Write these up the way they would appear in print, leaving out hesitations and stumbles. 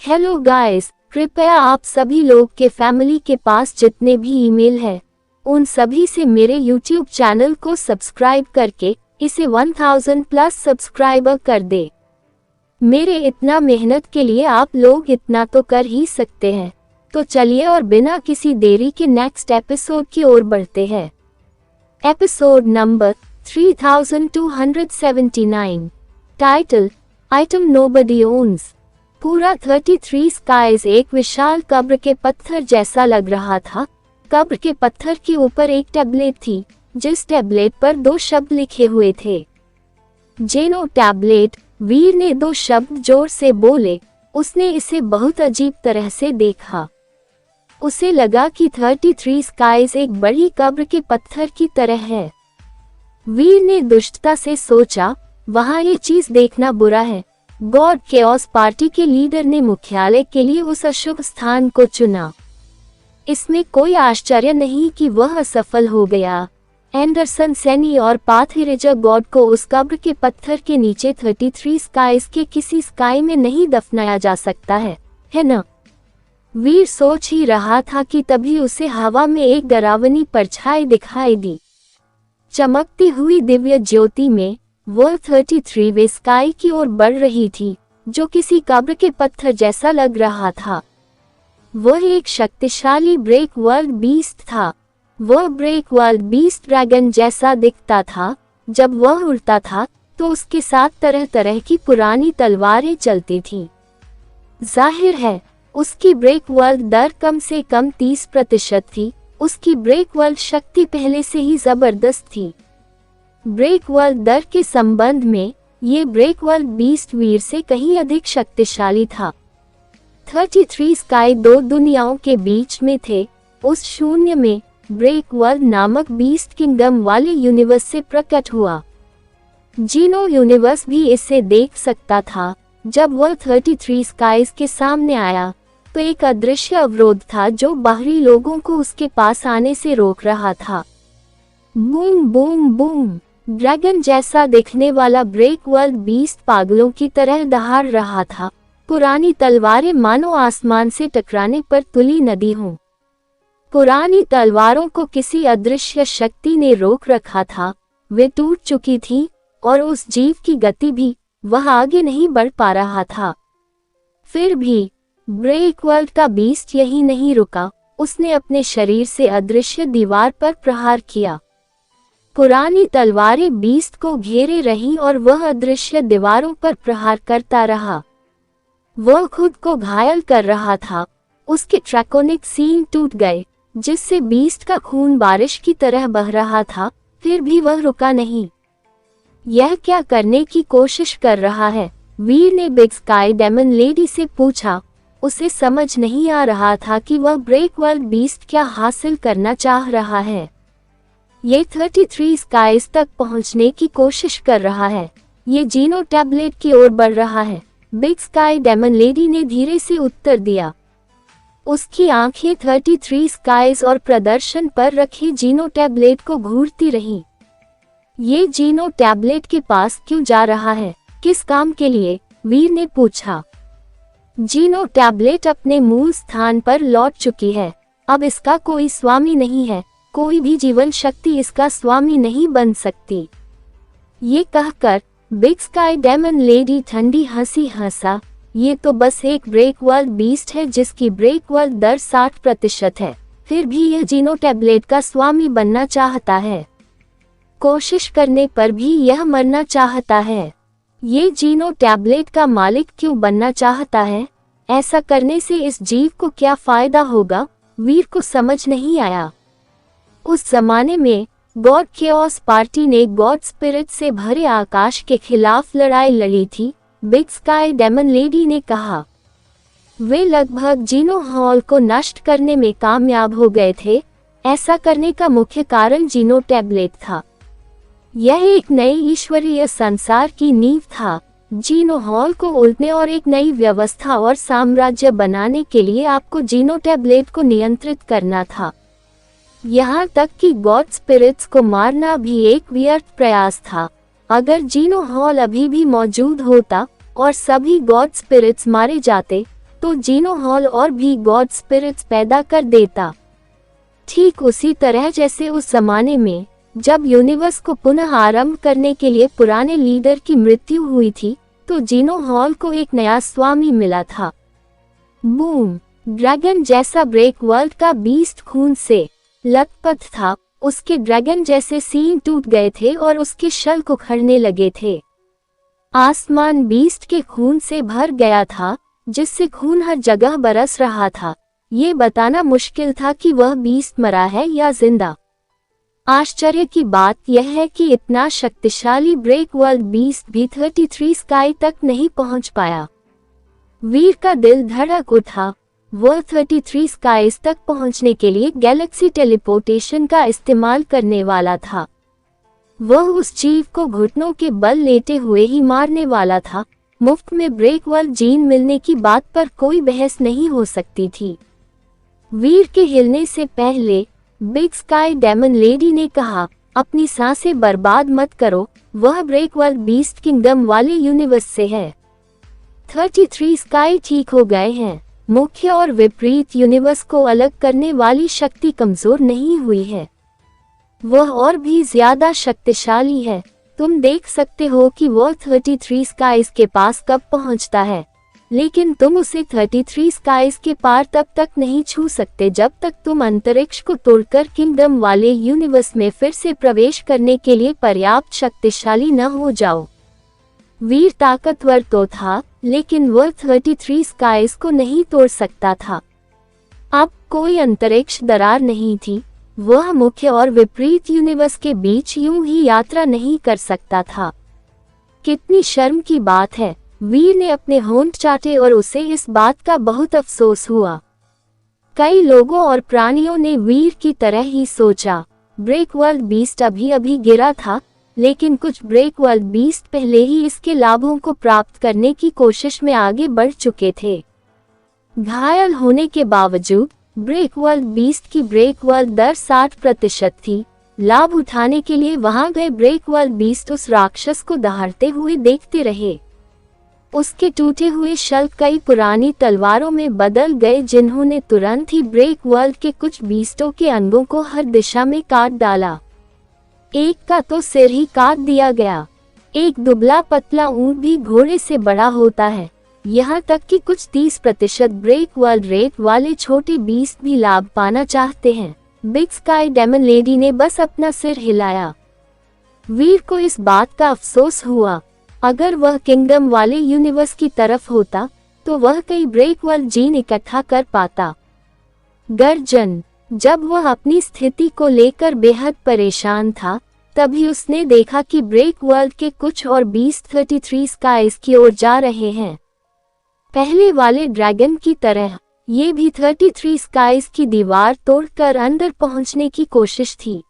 Hello guys, कृपया आप सभी लोग के फैमिली के पास जितने भी ईमेल है उन सभी से मेरे YouTube चैनल को सब्सक्राइब करके इसे 1000 प्लस सब्सक्राइबर कर दे। मेरे इतना मेहनत के लिए आप लोग इतना तो कर ही सकते हैं। तो चलिए और बिना किसी देरी के नेक्स्ट एपिसोड की ओर बढ़ते हैं। Episode number 3279। Title item nobody owns. पूरा 33 स्काइज एक विशाल कब्र के पत्थर जैसा लग रहा था। कब्र के पत्थर के ऊपर एक टैबलेट थी जिस टैबलेट पर 2 शब्द लिखे हुए थे। जेनो टैबलेट। वीर ने 2 शब्द जोर से बोले। उसने इसे बहुत अजीब तरह से देखा। उसे लगा कि 33 स्काइज एक बड़ी कब्र के पत्थर की तरह है। वीर ने दुष्टता से सोचा, वहां ये चीज देखना बुरा है। गॉड केओस पार्टी के लीडर ने मुख्यालय के लिए उस अशुभ स्थान को चुना। इसमें कोई आश्चर्य नहीं कि वह असफल हो गया। एंडरसन सैनी और पाथेरेजर गॉड को उस कब्र के पत्थर के नीचे 33 स्काइज के किसी स्काई में नहीं दफनाया जा सकता है ना? वीर सोच ही रहा था कि तभी उसे हवा में एक डरावनी परछाई दिखाई दी। चमकती हुई दिव्य ज्योति में वह 33वें स्काई की ओर बढ़ रही थी जो किसी कब्र के पत्थर जैसा लग रहा था। वह एक शक्तिशाली ब्रेक वर्ल्ड बीस्ट था। वह ब्रेक वर्ल्ड बीस्ट ड्रैगन जैसा दिखता था। जब वह उड़ता था तो उसके साथ तरह तरह की पुरानी तलवारें चलती थीं। जाहिर है उसकी ब्रेक वर्ल्ड दर कम से कम 30% थी। उसकी ब्रेक वर्ल्ड शक्ति पहले से ही जबरदस्त थी। ब्रेक वर्ल्ड दर के संबंध में ये ब्रेक वर्ल्ड बीस्ट वीर से कहीं अधिक शक्तिशाली था। 33 स्काई 2 दुनियाओं के बीच में थे। उस शून्य में ब्रेक वर्ल्ड नामक बीस्ट किंगडम वाले यूनिवर्स से प्रकट हुआ। जीनो यूनिवर्स भी इसे देख सकता था। जब वह 33 स्काइज के सामने आया तो एक अदृश्य अवरोध था जो बाहरी लोगों को उसके पास आने से रोक रहा था। Boom boom boom. ड्रैगन जैसा दिखने वाला ब्रेक वर्ल्ड बीस्ट पागलों की तरह दहाड़ रहा था। पुरानी तलवारें मानो आसमान से टकराने पर तुली नदी हों। पुरानी तलवारों को किसी अदृश्य शक्ति ने रोक रखा था। वे टूट चुकी थीं और उस जीव की गति भी, वह आगे नहीं बढ़ पा रहा था। फिर भी ब्रेक वर्ल्ड का बीस्ट यही नहीं रुका। उसने अपने शरीर से अदृश्य दीवार पर प्रहार किया। पुरानी तलवारें बीस्ट को घेरे रहीं और वह अदृश्य दीवारों पर प्रहार करता रहा। वह खुद को घायल कर रहा था। उसके ड्रैकोनिक सींग टूट गए जिससे बीस्ट का खून बारिश की तरह बह रहा था। फिर भी वह रुका नहीं। यह क्या करने की कोशिश कर रहा है? वीर ने बिग स्काई डेमन लेडी से पूछा। उसे समझ नहीं आ रहा था कि वह ब्रेक वर्ल्ड बीस्ट क्या हासिल करना चाह रहा है। ये 33 स्काइज तक पहुंचने की कोशिश कर रहा है। ये जीनो टैबलेट की ओर बढ़ रहा है। बिग स्काई डेमन लेडी ने धीरे से उत्तर दिया। उसकी आंखें 33 स्काइज और प्रदर्शन पर रखे जीनो टैबलेट को घूरती रहीं। ये जीनो टैबलेट के पास क्यों जा रहा है? किस काम के लिए? वीर ने पूछा। जीनो टैबलेट अपने मूल स्थान पर लौट चुकी है। अब इसका कोई स्वामी नहीं है। कोई भी जीवन शक्ति इसका स्वामी नहीं बन सकती। ये कहकर बिग स्काई डेमन लेडी ठंडी हंसी हंसा। ये तो बस एक ब्रेक वर्ल्ड बीस्ट है जिसकी ब्रेक वर्ल्ड दर 60% है। फिर भी यह जीनो टैबलेट का स्वामी बनना चाहता है। कोशिश करने पर भी यह मरना चाहता है। ये जीनो टैबलेट का मालिक क्यों बनना चाहता है? ऐसा करने से इस जीव को क्या फायदा होगा? वीर को समझ नहीं आया। उस जमाने में गॉड केओस पार्टी ने गॉड स्पिरिट से भरे आकाश के खिलाफ लड़ाई लड़ी थी। बिग स्काई डेमन लेडी ने कहा। वे लगभग जीनो हॉल को नष्ट करने में कामयाब हो गए थे। ऐसा करने का मुख्य कारण जीनो टैबलेट था। यह एक नए ईश्वरीय संसार की नींव था। जीनो हॉल को उलटने और एक नई व्यवस्था और साम्राज्य बनाने के लिए आपको जीनो टैबलेट को नियंत्रित करना था। यहाँ तक कि गॉड स्पिरिट्स को मारना भी एक व्यर्थ प्रयास था। अगर जीनो हॉल अभी भी मौजूद होता और सभी गॉड स्पिरिट्स मारे जाते तो जीनो हॉल और भी गॉड स्पिरिट्स पैदा कर देता। ठीक उसी तरह जैसे उस जमाने में जब यूनिवर्स को पुनः आरंभ करने के लिए पुराने लीडर की मृत्यु हुई थी, तो जीनो हॉल को एक नया स्वामी मिला था। बूम! ड्रैगन जैसा ब्रेक वर्ल्ड का बीस्ट खून से लथपथ था। उसके ड्रैगन जैसे सींग टूट गए थे और उसके शल उखड़ने लगे थे। आसमान बीस्ट के खून से भर गया था, जिससे खून हर जगह बरस रहा था। ये बताना मुश्किल था कि वह बीस्ट मरा है या जिंदा। आश्चर्य की बात यह है कि इतना शक्तिशाली ब्रेक वर्ल्ड बीस्ट भी 33 स्काई तक नहीं पहुंच पाया। वीर का दिल धड़क उठा। वह 33 स्काइज तक पहुंचने के लिए गैलेक्सी टेलीपोर्टेशन का इस्तेमाल करने वाला था। वह उस जीव को घुटनों के बल लेटे हुए ही मारने वाला था। मुफ्त में ब्रेक वर्ल्ड जीन मिलने की बात पर कोई बहस नहीं हो सकती थी। वीर के हिलने से पहले बिग स्काई डेमन लेडी ने कहा, अपनी सांसें बर्बाद मत करो, वह ब्रेक वर्ल्ड बीस्ट किंगडम वाले यूनिवर्स से है। 33 स्काई ठीक हो गए हैं। मुख्य और विपरीत यूनिवर्स को अलग करने वाली शक्ति कमजोर नहीं हुई है, वह और भी ज्यादा शक्तिशाली है। तुम देख सकते हो कि वह 33 स्काइज के पास कब पहुंचता है, लेकिन तुम उसे 33 स्काइज के पार तब तक नहीं छू सकते जब तक तुम अंतरिक्ष को तोड़कर किंगडम वाले यूनिवर्स में फिर से प्रवेश करने के लिए पर्याप्त शक्तिशाली न हो जाओ। वीर ताकतवर तो था, लेकिन वह 33 स्काइज को नहीं तोड़ सकता था। अब कोई अंतरिक्ष दरार नहीं थी, वह मुख्य और विपरीत यूनिवर्स के बीच यूं ही यात्रा नहीं कर सकता था। कितनी शर्म की बात है। वीर ने अपने होंठ चाटे और उसे इस बात का बहुत अफसोस हुआ। कई लोगों और प्राणियों ने वीर की तरह ही सोचा। ब्रेक वर्ल्ड बीस्ट अभी अभी गिरा था, लेकिन कुछ ब्रेक वर्ल्ड बीस्ट पहले ही इसके लाभों को प्राप्त करने की कोशिश में आगे बढ़ चुके थे। घायल होने के बावजूद ब्रेक वर्ल्ड बीस्ट की ब्रेक वर्ल्ड दर 60% थी। लाभ उठाने के लिए वहां गए ब्रेक वर्ल्ड बीस्ट उस राक्षस को दहाड़ते हुए देखते रहे। उसके टूटे हुए शल्क कई पुरानी तलवारों में बदल गए, जिन्होंने तुरंत ही ब्रेक वर्ल्ड के कुछ बीस्टों के अंगों को हर दिशा में काट डाला। एक का तो सिर ही काट दिया गया। एक दुबला पतला ऊंट भी घोड़े से बड़ा होता है। यहाँ तक कि कुछ 30% ब्रेक वर्ल्ड रेट वाले छोटे बीस्ट भी लाभ पाना चाहते हैं। बिग स्काई डेमन लेडी ने बस अपना सिर हिलाया। वीर को इस बात का अफसोस हुआ। अगर वह किंगडम वाले यूनिवर्स की तरफ होता, तो वह कई ब्रेक वर्ल्ड जीन इकट्ठा कर पाता। गर्जन। जब वह अपनी स्थिति को लेकर बेहद परेशान था, तभी उसने देखा कि ब्रेक वर्ल्ड के कुछ और बीस्ट 33 स्काइज की ओर जा रहे हैं। पहले वाले ड्रैगन की तरह ये भी 33 स्काइज की दीवार तोड़कर अंदर पहुंचने की कोशिश थी।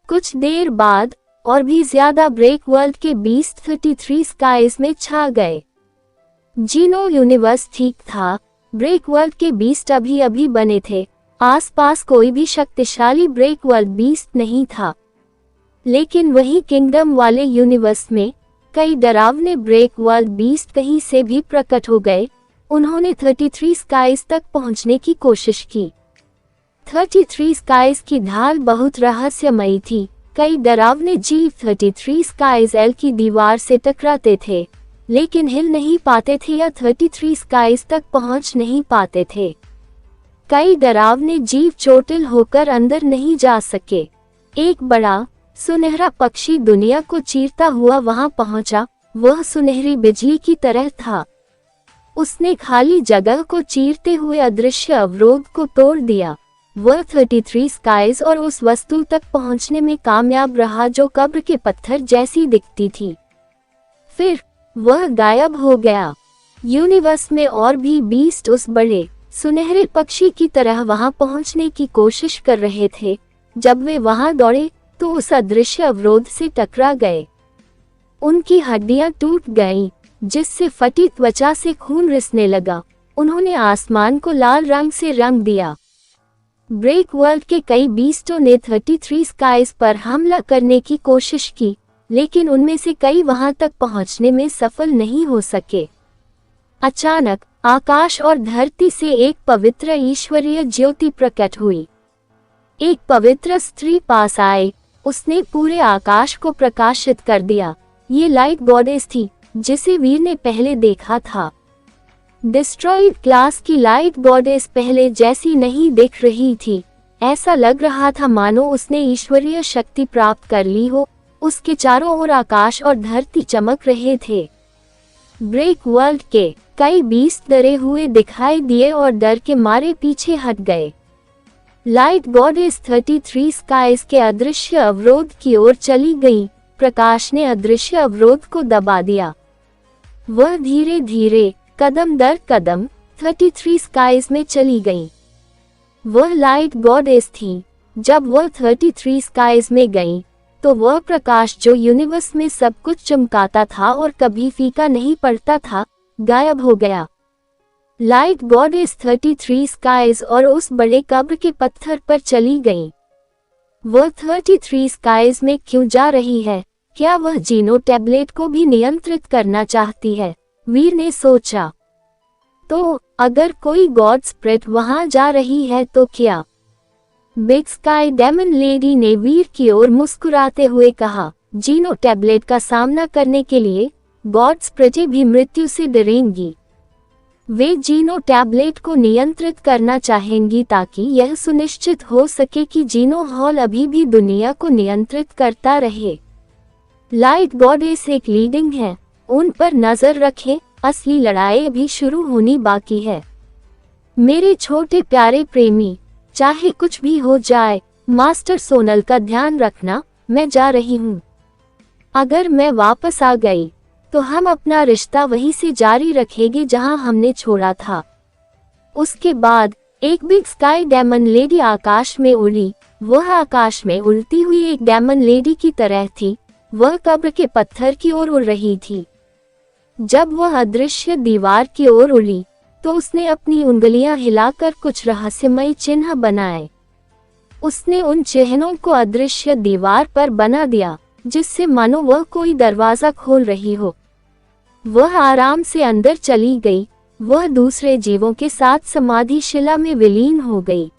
कुछ देर बाद और भी ज्यादा ब्रेक वर्ल्ड के बीस्ट 33 स्काइज में छा गए। जीनो यूनिवर्स ठीक था, ब्रेक वर्ल्ड के बीस्ट अभी अभी बने थे। आसपास कोई भी शक्तिशाली ब्रेक वर्ल्ड बीस्ट नहीं था, लेकिन वही किंगडम वाले यूनिवर्स में कई डरावने ब्रेक वर्ल्ड बीस्ट कहीं से भी प्रकट हो गए। उन्होंने 33 स्काइज तक पहुंचने की कोशिश की। 33 स्काइज की ढाल बहुत रहस्यमयी थी। कई डरावने जीव 33 स्काइज एल की दीवार से टकराते थे, लेकिन हिल नहीं पाते थे या 33 स्काइज तक पहुंच नहीं पाते थे। कई डरावने जीव चोटिल होकर अंदर नहीं जा सके। एक बड़ा सुनहरा पक्षी दुनिया को चीरता हुआ वहां पहुंचा। वह सुनहरी बिजली की तरह था। उसने खाली जगह को चीरते हुए अदृश्य अवरोध को तोड़ दिया। वह 33 स्काइज और उस वस्तु तक पहुंचने में कामयाब रहा जो कब्र के पत्थर जैसी दिखती थी। फिर वह गायब हो गया। यूनिवर्स में और भी बीस्ट उस बड़े सुनहरे पक्षी की तरह वहां पहुंचने की कोशिश कर रहे थे। जब वे वहां दौड़े तो उस अदृश्य अवरोध से टकरा गए। उनकी हड्डियां टूट गईं, जिससे फटी त्वचा से खून रिसने लगा। उन्होंने आसमान को लाल रंग से रंग दिया। ब्रेक वर्ल्ड के कई बीस्टों ने 33 स्काइज पर हमला करने की कोशिश की, लेकिन उनमें से कई वहां तक पहुंचने में सफल नहीं हो सके। अचानक आकाश और धरती से एक पवित्र ईश्वरीय ज्योति प्रकट हुई। एक पवित्र स्त्री पास आई, उसने पूरे आकाश को प्रकाशित कर दिया। ये लाइट गॉडेस थी जिसे वीर ने पहले देखा था। डिस्ट्रॉयड क्लास की लाइट गॉडेस पहले जैसी नहीं दिख रही थी। ऐसा लग रहा था मानो उसने ईश्वरीय शक्ति प्राप्त कर ली हो। उसके चारों ओर आकाश और धरती चमक रहे थे। ब्रेक वर्ल्ड के कई बीस्ट डरे हुए दिखाई दिए और डर के मारे पीछे हट गए। लाइट गॉडेस 33 स्काइज के अदृश्य अवरोध की ओर चली गई। प्रकाश ने अदृश्य अवरोध को दबा दिया। वह धीरे धीरे कदम दर कदम 33 स्काइज में चली गई। वह लाइट गॉडेस थी। जब वह 33 स्काइज में गई तो वह प्रकाश जो यूनिवर्स में सब कुछ चमकाता था और कभी फीका नहीं पड़ता था, गायब हो गया। लाइट गॉडेस 33 स्काइज और उस बड़े कब्र के पत्थर पर चली गई। वह 33 स्काइज में क्यों जा रही है? क्या वह जीनो टैबलेट को भी नियंत्रित करना चाहती है? वीर ने सोचा। तो अगर कोई गॉड स्प्रिट वहां जा रही है तो क्या? बिग स्काई डेमन लेडी ने वीर की ओर मुस्कुराते हुए कहा, जीनो टैबलेट का सामना करने के लिए गॉड स्प्रिटें भी मृत्यु से डरेंगी। वे जीनो टैबलेट को नियंत्रित करना चाहेंगी ताकि यह सुनिश्चित हो सके कि जीनो हॉल अभी भी दुनिया को नियंत्रित करता रहे। लाइट गॉडेस एक लीडिंग है, उन पर नजर रखें, असली लड़ाई अभी शुरू होनी बाकी है। मेरे छोटे प्यारे प्रेमी, चाहे कुछ भी हो जाए, मास्टर सोनल का ध्यान रखना, मैं जा रही हूँ। अगर मैं वापस आ गई तो हम अपना रिश्ता वहीं से जारी रखेंगे जहां हमने छोड़ा था। उसके बाद एक बिग स्काई डेमन लेडी आकाश में उड़ी। वह आकाश में उड़ती हुई एक डेमन लेडी की तरह थी। वह कब्र के पत्थर की ओर उड़ रही थी। जब वह अदृश्य दीवार की ओर उड़ी तो उसने अपनी उंगलियां हिलाकर कुछ रहस्यमय चिन्ह बनाए। उसने उन चिन्हों को अदृश्य दीवार पर बना दिया, जिससे मानो वह कोई दरवाजा खोल रही हो। वह आराम से अंदर चली गई। वह दूसरे जीवों के साथ समाधि शिला में विलीन हो गई।